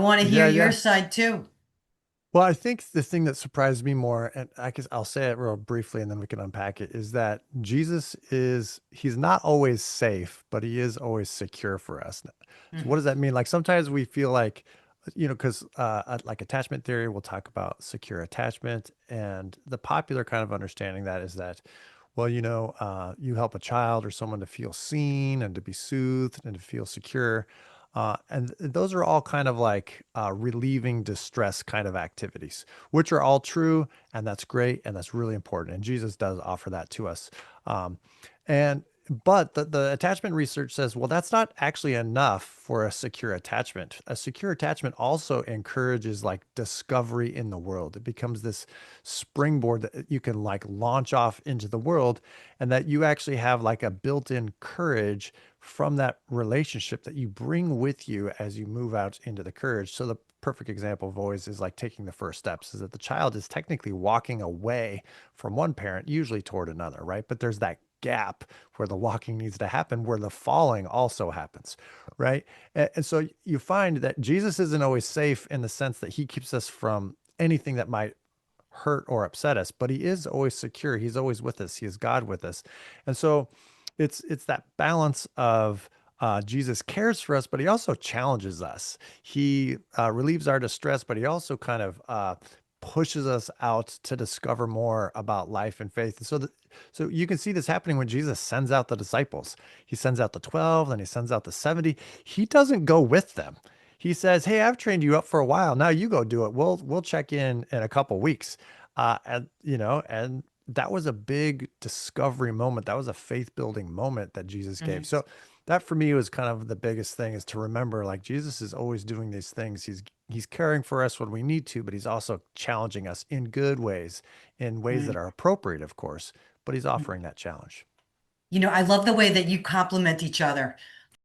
want to hear Yeah, your yeah. side too. Well, I think the thing that surprised me more, and I'll say it real briefly and then we can unpack it, is that he's not always safe, but he is always secure for us. So what Mhm. does that mean? Like sometimes we feel like, because like attachment theory, we'll talk about secure attachment. And the popular kind of understanding that is that, well, you help a child or someone to feel seen and to be soothed and to feel secure. And those are all kind of like relieving distress kind of activities, which are all true. And that's great. And that's really important. And Jesus does offer that to us. Um, and but the attachment research says, well, that's not actually enough for a secure attachment. A secure attachment also encourages like discovery in the world. It becomes this springboard that you can like launch off into the world, and that you actually have like a built-in courage from that relationship that you bring with you as you move out into the courage. So the perfect example of always is like taking the first steps, is that the child is technically walking away from one parent, usually toward another, right? But there's that gap where the walking needs to happen, where the falling also happens, right? And so you find that Jesus isn't always safe in the sense that he keeps us from anything that might hurt or upset us, but he is always secure. He's always with us. He is God with us. And so it's that balance of Jesus cares for us, but he also challenges us. He relieves our distress, but he also kind of pushes us out to discover more about life and faith. And so you can see this happening when Jesus sends out the disciples. He sends out the 12, then he sends out the 70. He doesn't go with them. He says, "Hey, I've trained you up for a while. Now you go do it. We'll check in a couple weeks." And that was a big discovery moment. That was a faith building moment that Jesus gave. Mhm. So that for me was kind of the biggest thing, is to remember like Jesus is always doing these things. He's caring for us when we need to, but he's also challenging us in good ways, in ways that Right. are appropriate, of course, but he's offering that challenge. I love the way that you complement each other.